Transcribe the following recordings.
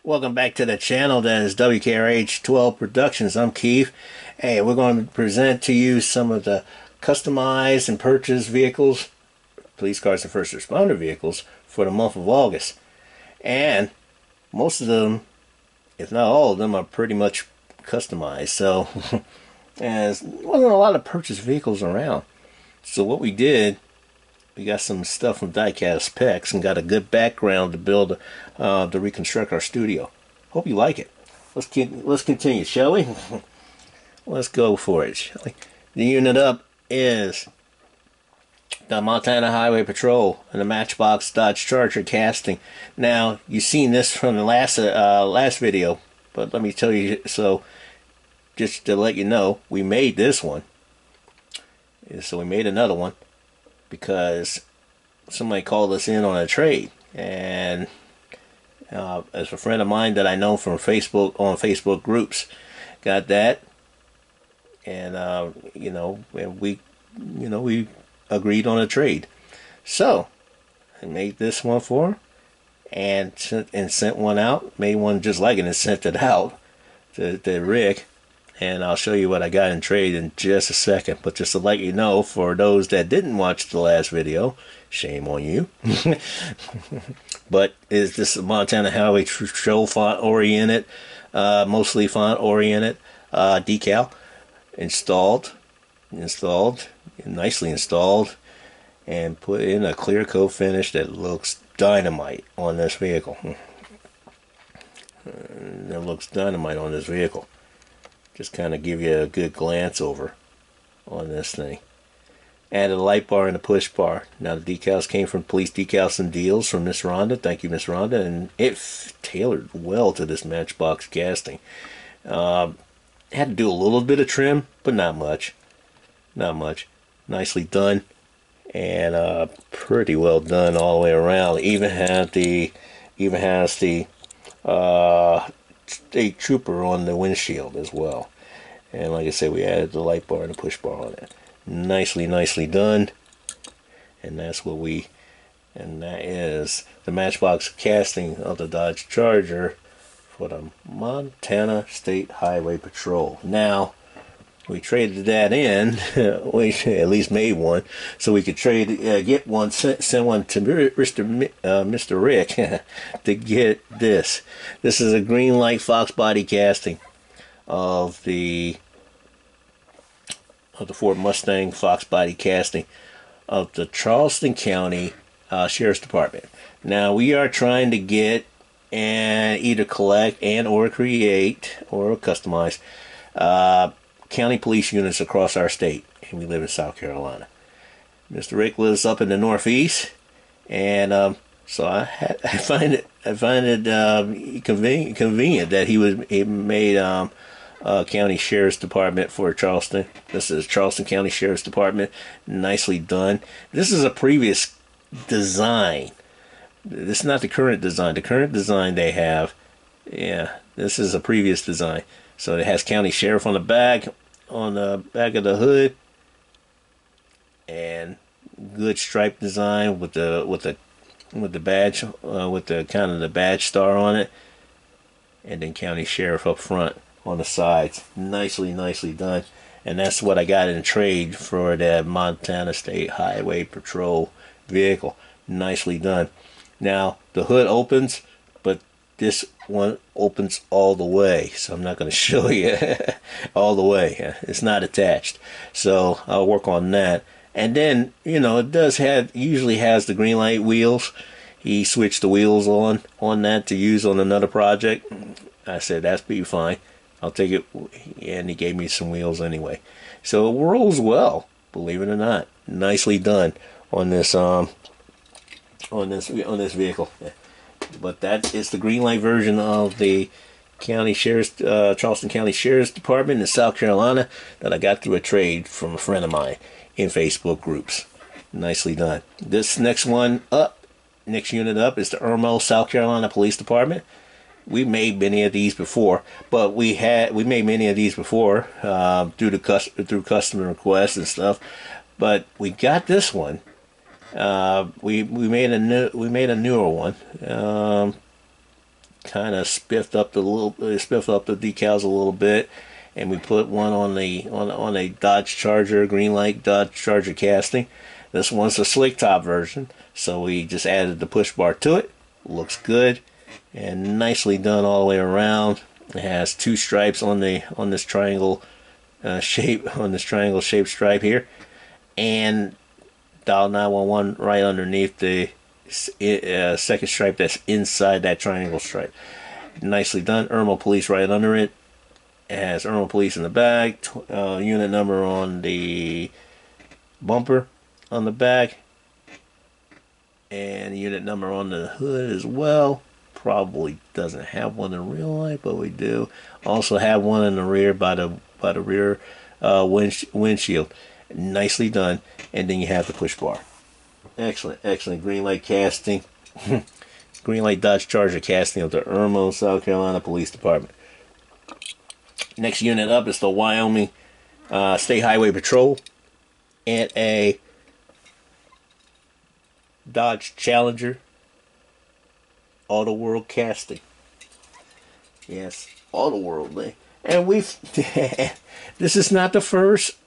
Welcome back to the channel. That is W.K.R.H 12 Productions. I'm Keith. Hey, we're going to present to you some of the customized and purchased vehicles, police cars and first responder vehicles for the month of August. And most of them, if not all of them, are pretty much customized. So, and there wasn't a lot of purchased vehicles around. So what we did, we got some stuff from diecast specs and got a good background to build, to reconstruct our studio. Hope you like it. Let's continue, shall we? Let's go for it, shall we? The unit up is the Montana Highway Patrol and the Matchbox Dodge Charger casting. Now, you've seen this from the last video, but let me tell you, so just to let you know, we made this one. So we made another one because somebody called us in on a trade, and as a friend of mine that I know from Facebook, on Facebook groups, got that, and we agreed on a trade. So I made this one for him and sent one out, made one just like it and sent it out to Rick. And I'll show you what I got in trade in just a second. But just to let you know, for those that didn't watch the last video, shame on you. But is this a Montana Highway Patrol font oriented, mostly font oriented decal installed, nicely installed, and put in a clear coat finish that looks dynamite on this vehicle. It looks dynamite on this vehicle. Just kind of give you a good glance over on this thing. Added a light bar and a push bar. Now the decals came from Police Decals and Deals from Miss Rhonda. Thank you, Miss Rhonda. And it tailored well to this Matchbox casting. Had to do a little bit of trim, but not much. Not much. Nicely done. And pretty well done all the way around. Even has the state trooper on the windshield as well. And like I said, we added the light bar and the push bar on it. Nicely done. And that is the Matchbox casting of the Dodge Charger for the Montana State Highway Patrol. Now, we traded that in. We at least made one, so we could get one, send one to Mr. Rick to get this. This is a green light Fox body casting of the Ford Mustang Fox body casting of the Charleston County Sheriff's Department. Now we are trying to get and either collect and or create or customize county police units across our state, and we live in South Carolina. Mr. Rick lives up in the Northeast, and so I find it convenient that he made county sheriff's department for Charleston. This is Charleston County Sheriff's Department. Nicely done. This is a previous design. This is not the current design. The current design they have, yeah, this is a previous design. So it has county sheriff on the back of the hood, and good stripe design with the badge, with the kind of the badge star on it, and then county sheriff up front on the sides. Nicely done. And that's what I got in trade for that Montana State Highway Patrol vehicle. Nicely done. Now the hood opens, but this one opens all the way, so I'm not going to show you all the way. It's not attached, so I'll work on that. And then, it usually has the green light wheels. He switched the wheels on that to use on another project. I said that's be fine, I'll take it, and he gave me some wheels anyway. So it rolls well, believe it or not. Nicely done on this vehicle. But that is the green light version of the Charleston County Sheriff's Department in South Carolina that I got through a trade from a friend of mine in Facebook groups. Nicely done. This next unit up is the Irmo, South Carolina Police Department. We made many of these before, but we made many of these before through customer requests and stuff. But we got this one. We made a newer one. kind of spiffed up the decals a little bit, and we put one on a Dodge Charger, green light Dodge Charger casting. This one's a slick top version, so we just added the push bar to it. Looks good and nicely done all the way around. It has two stripes on this triangle shaped stripe here, and dial 911 right underneath the second stripe that's inside that triangle stripe. Nicely done. Irmo Police right under it. It has Irmo Police in the back, unit number on the bumper on the back, and unit number on the hood as well. Probably doesn't have one in real life, but we do also have one in the rear by the rear windshield. Nicely done. And then you have the push bar. Excellent, excellent. Green light casting. Green light Dodge Charger casting of the Irmo, South Carolina Police Department. Next unit up is the Wyoming State Highway Patrol and a Dodge Challenger Auto World casting. Yes, Auto World, eh? And we've this is not the first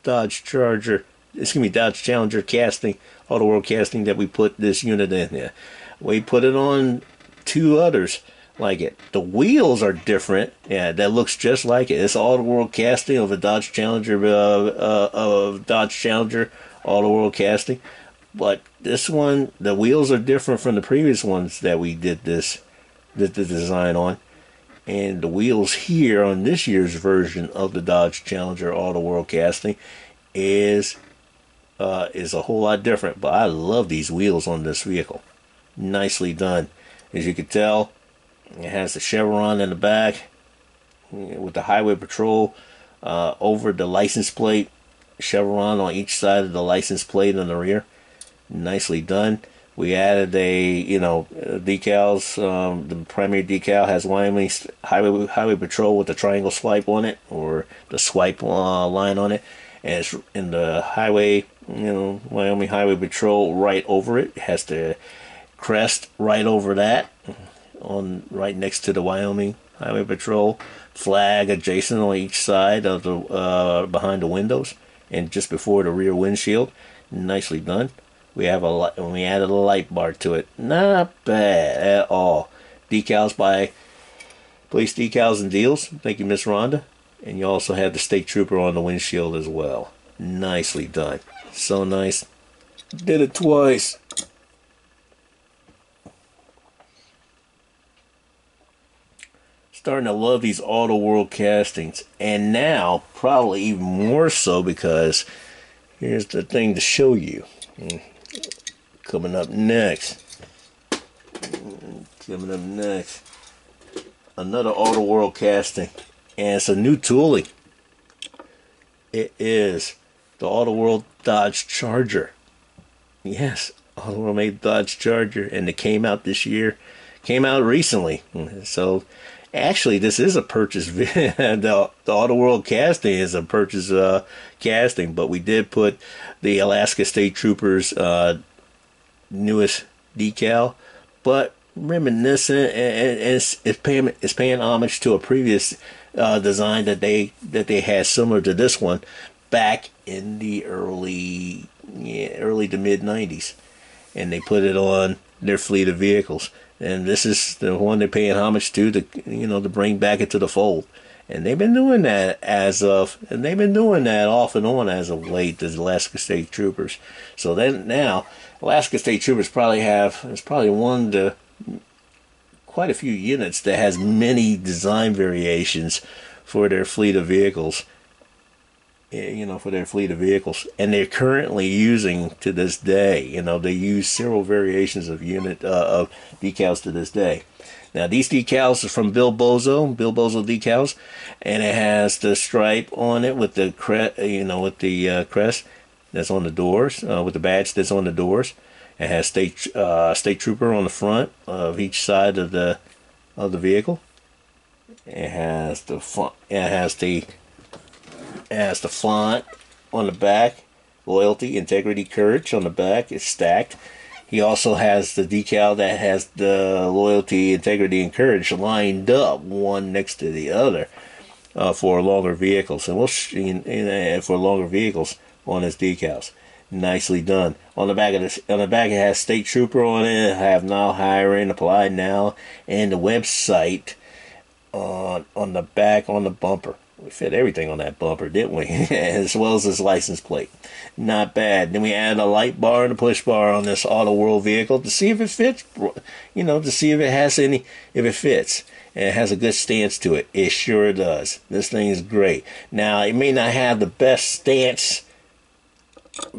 Dodge Charger, Dodge Challenger casting, Auto World casting that we put this unit in here. We put it on two others like it. The wheels are different. Yeah, that looks just like it. It's Auto World casting of a Dodge Challenger, Auto World casting. But this one, the wheels are different from the previous ones that we did the design on. And the wheels here on this year's version of the Dodge Challenger Auto World casting is a whole lot different. But I love these wheels on this vehicle. Nicely done. As you can tell, it has the chevron in the back with the Highway Patrol over the license plate. Chevron on each side of the license plate in the rear. Nicely done. We added decals. The primary decal has Wyoming Highway Patrol with the triangle swipe on it, or the swipe line on it, and it's in the highway. Wyoming Highway Patrol right over it. It has the crest right over that, right next to the Wyoming Highway Patrol flag adjacent on each side of the behind the windows and just before the rear windshield. Nicely done. We added a light bar to it. Not bad at all. Decals by Police Decals and Deals. Thank you, Miss Rhonda. And you also have the State Trooper on the windshield as well. Nicely done. So nice. Did it twice. Starting to love these Auto World castings. And now, probably even more so, because here's the thing to show you. Coming up next, another Auto World casting, and it's a new tooling. It is the Auto World Dodge Charger. Yes, Auto World made Dodge Charger, and it came out this year. Came out recently, so actually this is a purchase. the Auto World casting is a purchase casting, but we did put the Alaska State Troopers newest decal, but reminiscent, and it's paying homage to a previous design that they had similar to this one back in the early to mid 90s, and they put it on their fleet of vehicles. And this is the one they're paying homage to bring back into the fold. And they've been doing that off and on as of late, the Alaska State Troopers. So then now, Alaska State Troopers it's probably one to quite a few units that has many design variations for their fleet of vehicles. And they're currently using to this day. They use several variations of decals to this day. Now these decals are from Bill Bozo Decals, and it has the stripe on it with the crest that's on the doors, with the badge that's on the doors. It has State Trooper on the front of each side of the vehicle. It has the font. It has the font on the back. Loyalty, Integrity, Courage on the back. It's stacked. He also has the decal that has the loyalty, integrity, and courage lined up one next to the other for longer vehicles, and for longer vehicles on his decals. Nicely done. On the back it has State Trooper on it. Have now hiring, apply now, and the website on the back on the bumper. We fit everything on that bumper, didn't we? As well as this license plate. Not bad. Then we add a light bar and a push bar on this Auto World vehicle to see if it fits. To see if it fits. And it has a good stance to it. It sure does. This thing is great. Now, it may not have the best stance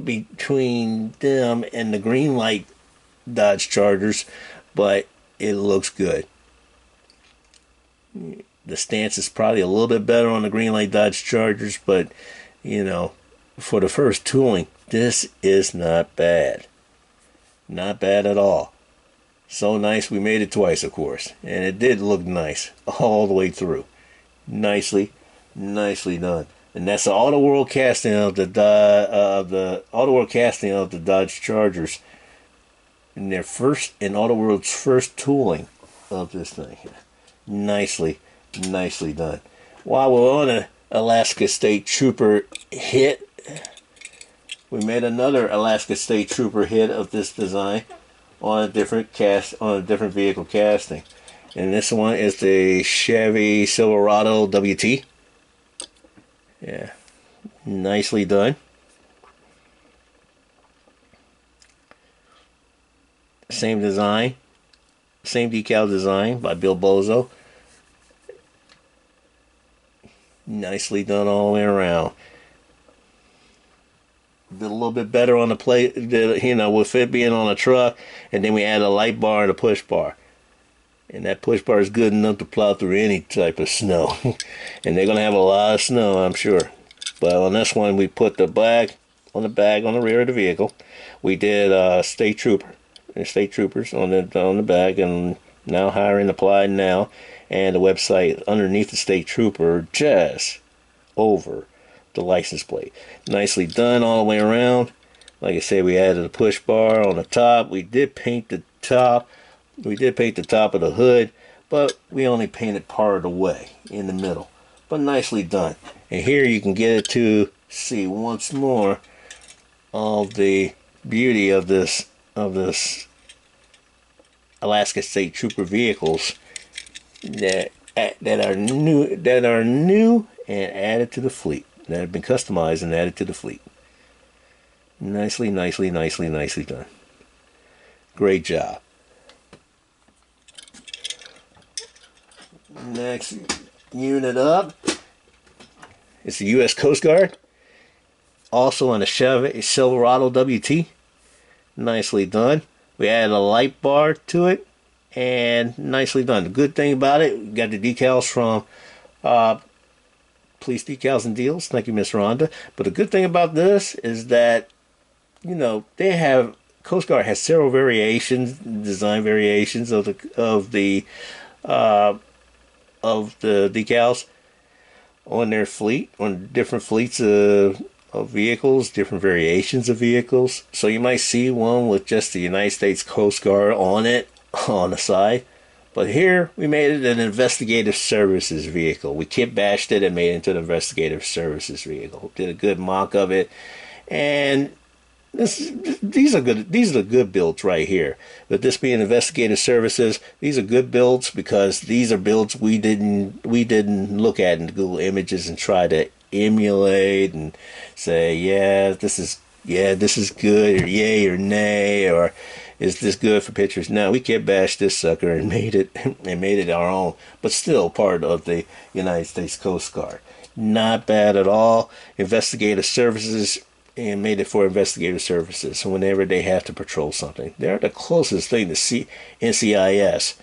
between them and the green light Dodge Chargers, but it looks good. The stance is probably a little bit better on the green light Dodge Chargers, but for the first tooling, this is not bad. Not bad at all. So nice, we made it twice, of course, and it did look nice all the way through. Nicely done. And that's the Auto World casting of the Dodge Chargers in Auto World's first tooling of this thing. Nicely done. While we're on an Alaska State Trooper hit, we made another Alaska State Trooper hit of this design on a different vehicle casting. And this one is the Chevy Silverado WT. Yeah, nicely done. Same design, same decal design by Bill Bozo. Nicely done all the way around. Did a little bit better on the plate, with it being on a truck, and then we add a light bar and a push bar. And that push bar is good enough to plow through any type of snow. And they're going to have a lot of snow, I'm sure. But on this one, we put the bag on the rear of the vehicle. We did State Troopers on the bag, and now hiring, applied now, and the website underneath the State Trooper just over the license plate. Nicely done all the way around. Like I said, we added a push bar on the top. We did paint the top. We did paint the top of the hood, but we only painted part of the way in the middle. But nicely done. And here you can get it to see once more all the beauty of this Alaska State Trooper vehicles that are new and added to the fleet. That have been customized and added to the fleet. Nicely done. Great job. Next unit up is the U.S. Coast Guard. Also on a Chevy Silverado WT. Nicely done. We added a light bar to it, and nicely done. The good thing about it, we got the decals from Police Decals and Deals. Thank you, Miss Rhonda. But the good thing about this is that, Coast Guard has several design variations of the decals on their fleet, on different fleets of vehicles, different variations of vehicles. So you might see one with just the United States Coast Guard on it, on the side. But here, we made it an investigative services vehicle. We kit bashed it and made it into an investigative services vehicle. Did a good mock of it. And these are good builds right here. But this being investigative services, these are good builds because these are builds we didn't look at in Google Images and try to emulate and say, this is good, or yay or nay, or is this good for pictures? No, we kit bashed this sucker and made it our own, but still part of the United States Coast Guard. Not bad at all. Investigative services, and made it for investigative services whenever they have to patrol something. They're the closest thing to NCIS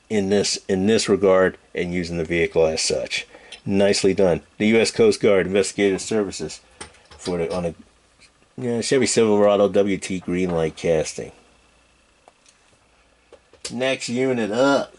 in this regard, and using the vehicle as such. Nicely done. The U.S. Coast Guard Investigative Services on a Chevy Silverado WT green light casting. Next unit up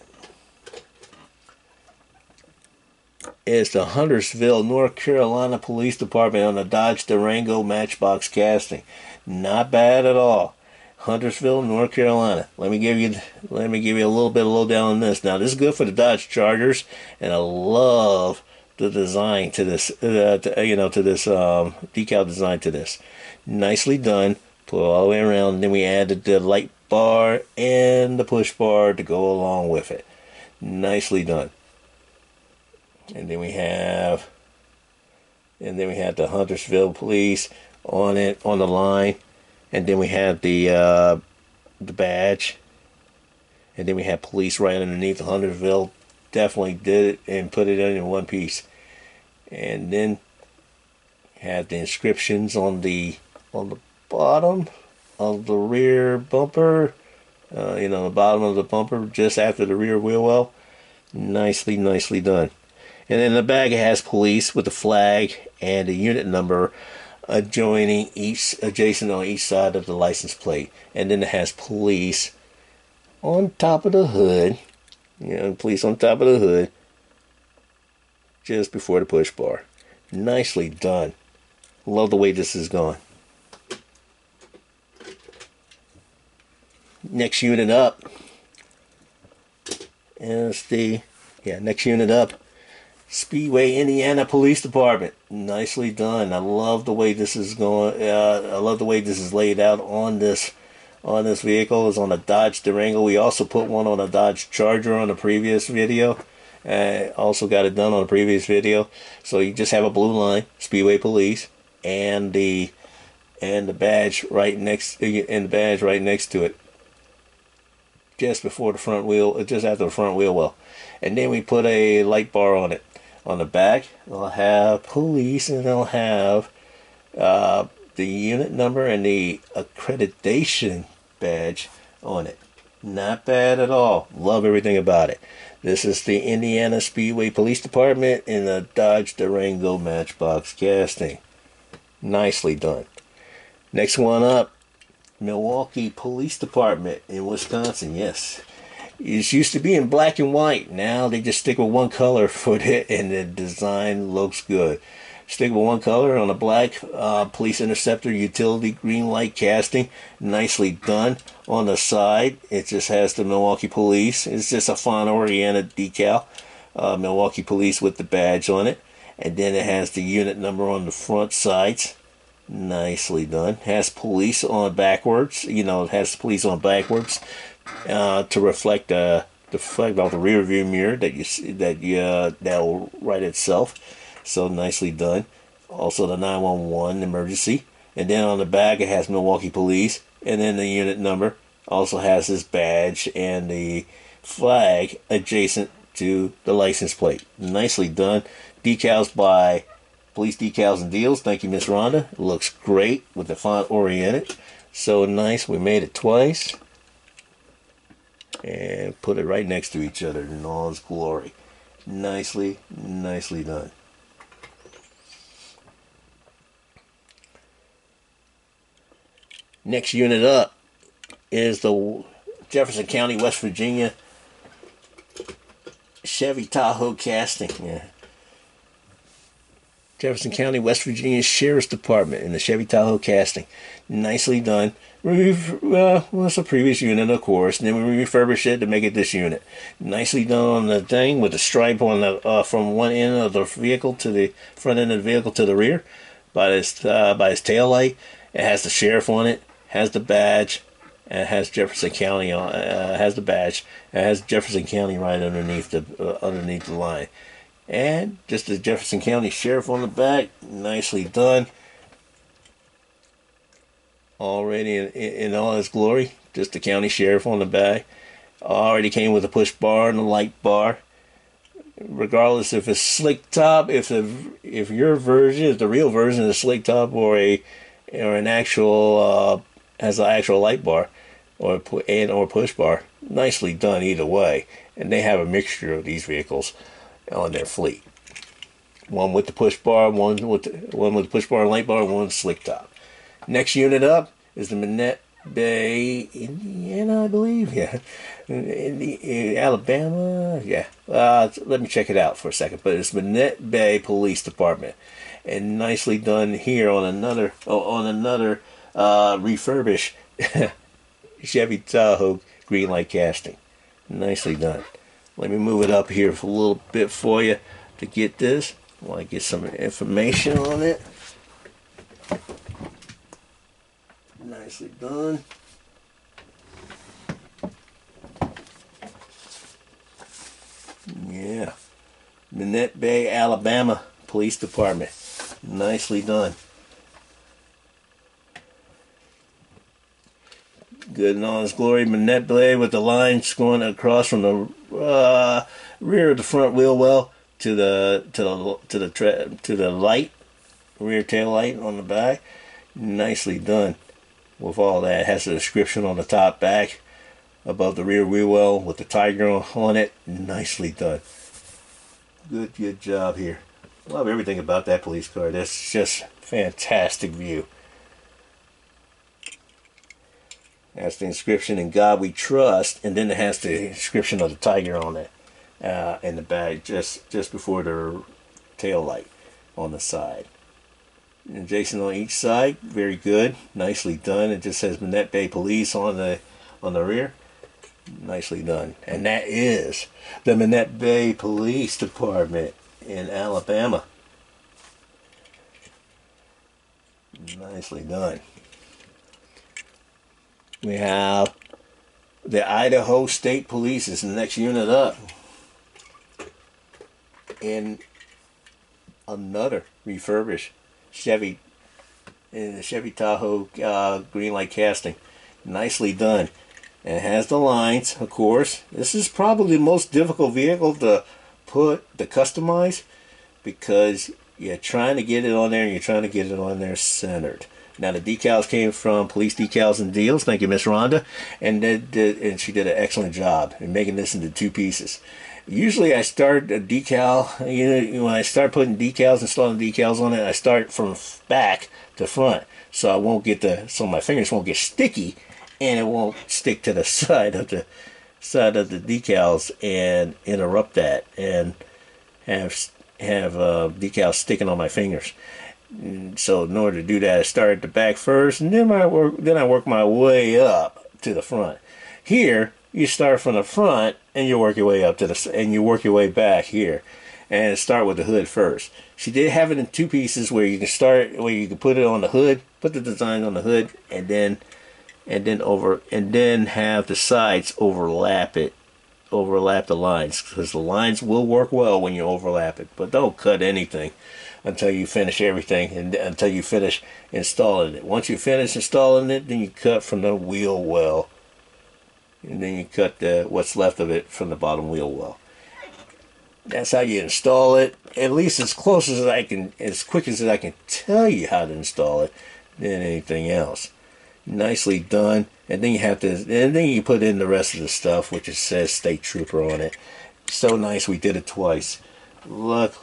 is the Huntersville, North Carolina Police Department on the Dodge Durango Matchbox casting. Not bad at all. Huntersville, North Carolina. Let me give you a little bit of lowdown on this. Now, this is good for the Dodge Chargers, and I love the design to this. To this decal design to this. Nicely done. Put it all the way around. And then we added the light bar and the push bar to go along with it. Nicely done. And then we have the Huntersville Police on it, on the line. And then we have the badge. And then we have police right underneath the Huntersville. Definitely did it and put it in one piece. And then have the inscriptions on the bottom of the rear bumper. The bottom of the bumper just after the rear wheel well. Nicely done. And in the back it has police with the flag and the unit number adjacent on each side of the license plate. And then it has police on top of the hood. Police on top of the hood just before the push bar. Nicely done. Love the way this is going. Next unit up is next unit up, Speedway, Indiana Police Department. Nicely done. I love the way this is going. I love the way this is laid out on this vehicle. It's on a Dodge Durango. We also put one on a Dodge Charger on the previous video. Also got it done on the previous video. So you just have a blue line, Speedway Police, and the badge right next to it. Just before the front wheel, just after the front wheel well. And then we put a light bar on it. On the back, it'll have police, and it'll have the unit number and the accreditation badge on it. Not bad at all. Love everything about it. This is the Indiana Speedway Police Department in the Dodge Durango Matchbox casting. Nicely done. Next one up, Milwaukee Police Department in Wisconsin. Yes, it used to be in black and white. Now they just stick with one color for it, and the design looks good. Stick with one color on a black police interceptor utility green light casting. Nicely done. On the side, it just has the Milwaukee Police. It's just a font-oriented decal. Milwaukee Police with the badge on it. And then it has the unit number on the front sides. Nicely done. Has police on backwards. It has police on backwards to reflect the rear view mirror that'll write itself. So nicely done. Also the 911 emergency. And then on the back it has Milwaukee Police. And then the unit number also has his badge and the flag adjacent to the license plate. Nicely done. Decals by Police Decals and Deals. Thank you, Miss Rhonda. It looks great with the font oriented. So nice. We made it twice. And put it right next to each other in all its glory. Nicely done. Next unit up is the Jefferson County, West Virginia Chevy Tahoe casting. Yeah. Jefferson County, West Virginia Sheriff's Department in the Chevy Tahoe casting. Nicely done. It's a previous unit, of course, and then we refurbish it to make it this unit. Nicely done on the thing with the stripe on the from one end of the vehicle to the front end of the vehicle to the rear by his tail light. It has the sheriff on it. Has the badge, and it has Jefferson County on. Has the badge. It has Jefferson County right underneath the line, and just the Jefferson County Sheriff on the back. Nicely done. Already in all its glory. Just the County Sheriff on the back. Already came with a push bar and a light bar. Regardless if it's slick top, if your version is the real version of the slick top or an actual has an actual light bar or push bar, nicely done either way. And they have a mixture of these vehicles on their fleet. One with the push bar, one with the push bar and light bar, one with slick top. Next unit up is the Manette Bay, Indiana, I believe. Yeah, Alabama. Yeah. Let me check it out for a second. But it's Manette Bay Police Department, and nicely done here on another refurbish Chevy Tahoe green light casting. Nicely done. Let me move it up here for a little bit for you to get this. I want to get some information on it. Nicely done. Yeah. Manette Bay, Alabama Police Department. Nicely done. Good in all its glory. Manette Bay with the lines going across from the rear of the front wheel well to the light, rear tail light on the back. Nicely done. With all that, it has a description on the top back above the rear wheel well with the tiger on it. Nicely done. Good job here. Love everything about that police car. That's just fantastic view. That's the inscription "In God We Trust," and then it has the inscription of the tiger on it in the back, just before the tail light on the side. And Jason on each side, very good, nicely done. It just says Manette Bay Police on the rear. Nicely done. And that is the Manette Bay Police Department in Alabama. Nicely done. We have the Idaho State Police is the next unit up. In another refurbished Chevy Tahoe green light casting. Nicely done. And it has the lines, of course. This is probably the most difficult vehicle to customize, because you're trying to get it on there and you're trying to get it on there centered. Now the decals came from Police Decals and Deals. Thank you, Miss Rhonda, and she did an excellent job in making this into two pieces. Usually I start a decal, when I start putting decals, installing decals on it, I start from back to front, so so my fingers won't get sticky, and it won't stick to the side of the decals and interrupt that, and have decals sticking on my fingers. So in order to do that, I start at the back first, and then I work my way up to the front. Here, you start from the front, and you work your way up and you work your way back here, and start with the hood first. She did have it in two pieces where you can put it on the hood, put the design on the hood, and then have the sides overlap the lines, because the lines will work well when you overlap it, but don't cut anything until you finish everything, and until you finish installing it. Once you finish installing it, then you cut from the wheel well, and then you cut what's left of it from the bottom wheel well. That's how you install it, at least as close as as quick as I can tell you how to install it, than anything else. Nicely done. And then you put in the rest of the stuff, which it says State Trooper on it. So nice, we did it twice. Look,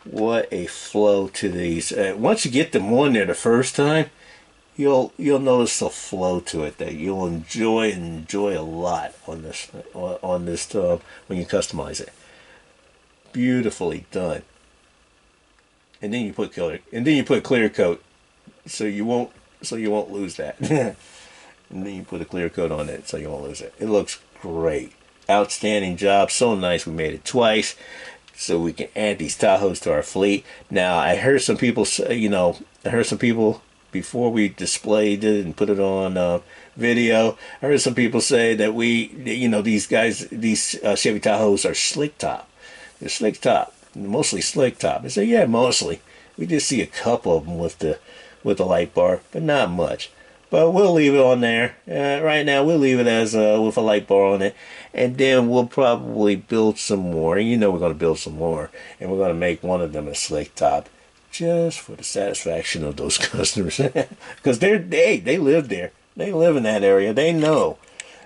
what a flow to these. Once you get them on there the first time, you'll notice the flow to it that you'll enjoy a lot on this when you customize it. Beautifully done. And then you put clear coat, so you won't lose that. And then you put a clear coat on it, so you won't lose it. It looks great. Outstanding job. So nice. We made it twice, so we can add these Tahoes to our fleet. Now, I heard some people say, before we displayed it and put it on video, I heard some people say that these Chevy Tahoes are slick top. They're slick top, mostly slick top. I say, yeah, mostly. We just see a couple of them with the light bar, but not much. But we'll leave it on there. Right now, we'll leave it as with a light bar on it, and then we'll probably build some more. And we're going to build some more, and we're going to make one of them a slick top, just for the satisfaction of those customers, because they live there. They live in that area. They know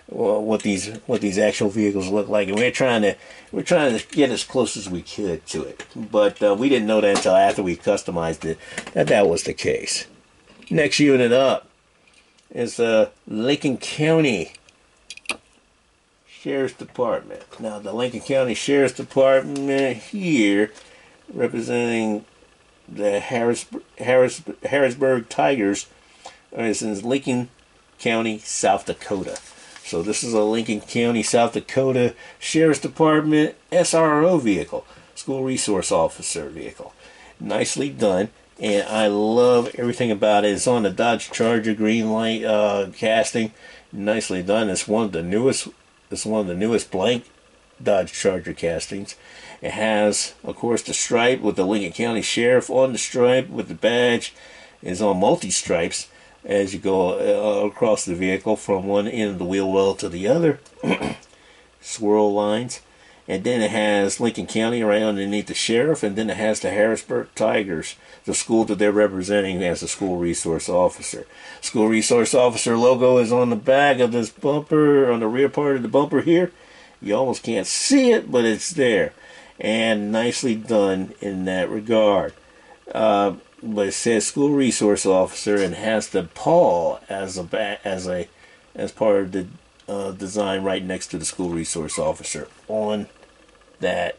what these actual vehicles look like, and we're trying to get as close as we could to it. But we didn't know that until after we customized it that was the case. Next unit up is the Lincoln County Sheriff's Department. Now, the Lincoln County Sheriff's Department here, representing the Harrisburg Tigers, is in Lincoln County, South Dakota. So this is a Lincoln County, South Dakota Sheriff's Department SRO vehicle, School Resource Officer vehicle. Nicely done, and I love everything about it. It's on the Dodge Charger green light casting. Nicely done. It's one of the newest. It's one of the newest blank Dodge Charger castings. It has, of course, the stripe with the Lincoln County Sheriff on the stripe with the badge. It's on multi-stripes as you go across the vehicle from one end of the wheel well to the other. Swirl lines. And then it has Lincoln County right underneath the sheriff, and then it has the Harrisburg Tigers, the school that they're representing as a school resource officer. School resource officer logo is on the back of this bumper, on the rear part of the bumper here. You almost can't see it, but it's there. And nicely done in that regard. But it says school resource officer and has the paw as part of the design right next to the school resource officer on that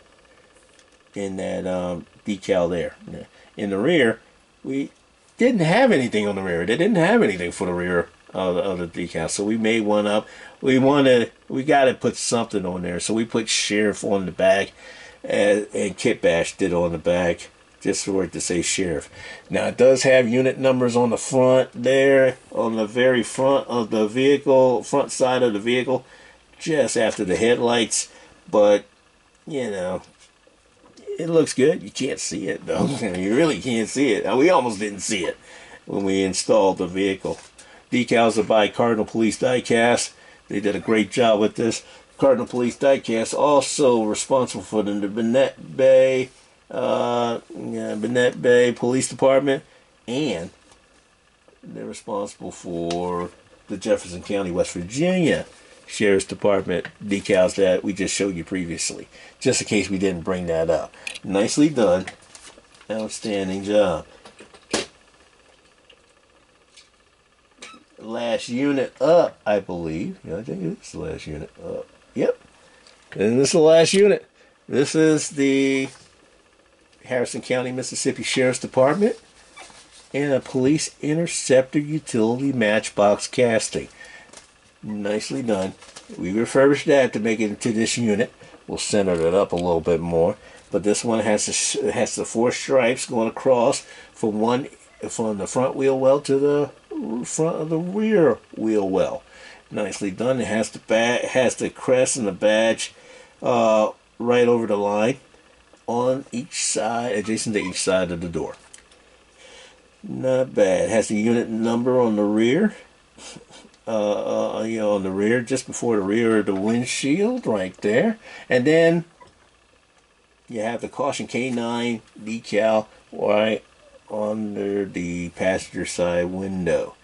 decal there. In the rear, we didn't have anything on the rear. They didn't have anything for the rear of the decal, so we made one up. We got to put something on there, so we put sheriff on the back, and Kit Bash did on the back, just for it to say sheriff. Now it does have unit numbers on the front there, on the very front of the vehicle, front side of the vehicle, just after the headlights. But, you know, it looks good. You can't see it though. You really can't see it. We almost didn't see it when we installed the vehicle. Decals are by Cardinal Police Diecast. They did a great job with this. Cardinal Police Diecast also responsible for the Bennett Bay Police Department, and they're responsible for the Jefferson County, West Virginia Sheriff's Department decals that we just showed you previously, just in case we didn't bring that up. Nicely done. Outstanding job. Last unit up, I believe. Yeah, I think it's the last unit up. Yep. And this is the last unit. This is the Harrison County, Mississippi Sheriff's Department and a police interceptor utility matchbox casting. Nicely done. We refurbished that to make it into this unit. We'll center it up a little bit more, but this one has the 4 stripes going across from the front wheel well to the front of the rear wheel well. Nicely done. It has the crest and the badge right over the line on each side, adjacent to each side of the door. Not bad. It has the unit number on the rear. On the rear, just before the rear of the windshield, right there. And then you have the Caution K9 decal right under the passenger side window,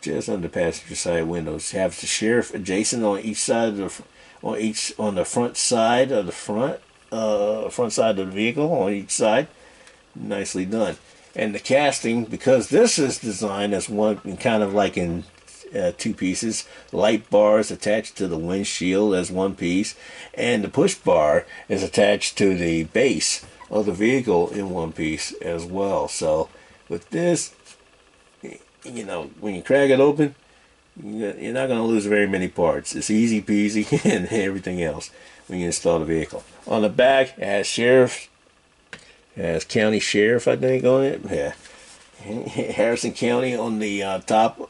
just under the passenger side windows. You have the sheriff adjacent on each side of on the front side of the front side of the vehicle on each side. Nicely done. And the casting, because this is designed as one, kind of like in 2 pieces. Light bars attached to the windshield as 1 piece, and the push bar is attached to the base of the vehicle in 1 piece as well. So with this, you know, when you crack it open, you're not going to lose very many parts. It's easy peasy and everything else when you install the vehicle. On the back, it has sheriff, it has county sheriff, I think, on it. Yeah, Harrison County on the top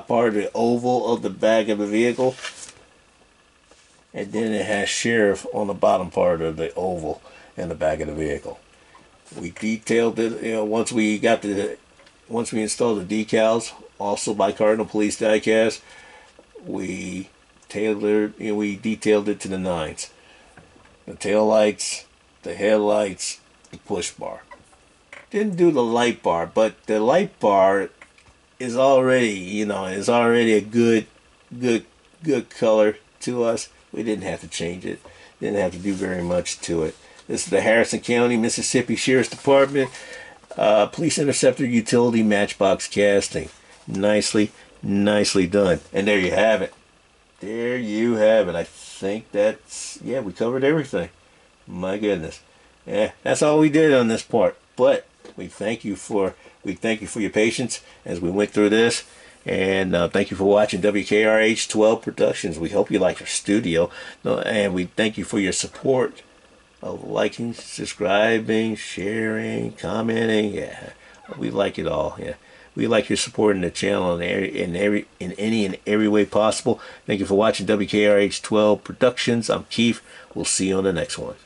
part of the oval of the back of the vehicle, and then it has sheriff on the bottom part of the oval in the back of the vehicle. We detailed it, you know, once we installed the decals, also by Cardinal Police Diecast. We detailed it to the 9s. The tail lights, the headlights, the push bar. Didn't do the light bar, but the light bar is already, a good color to us. We didn't have to change it. Didn't have to do very much to it. This is the Harrison County, Mississippi Sheriff's Department Police Interceptor Utility Matchbox Casting. Nicely done. And there you have it. There you have it. I think that's, yeah, we covered everything. My goodness. Yeah, that's all we did on this part. But we thank you for your patience as we went through this, And thank you for watching W.K.R.H 12 Productions. We hope you like our studio. And we thank you for your support of liking, subscribing, sharing, commenting. Yeah, we like it all. Yeah, we like your support in the channel in any and every way possible. Thank you for watching W.K.R.H 12 Productions. I'm Keith. We'll see you on the next one.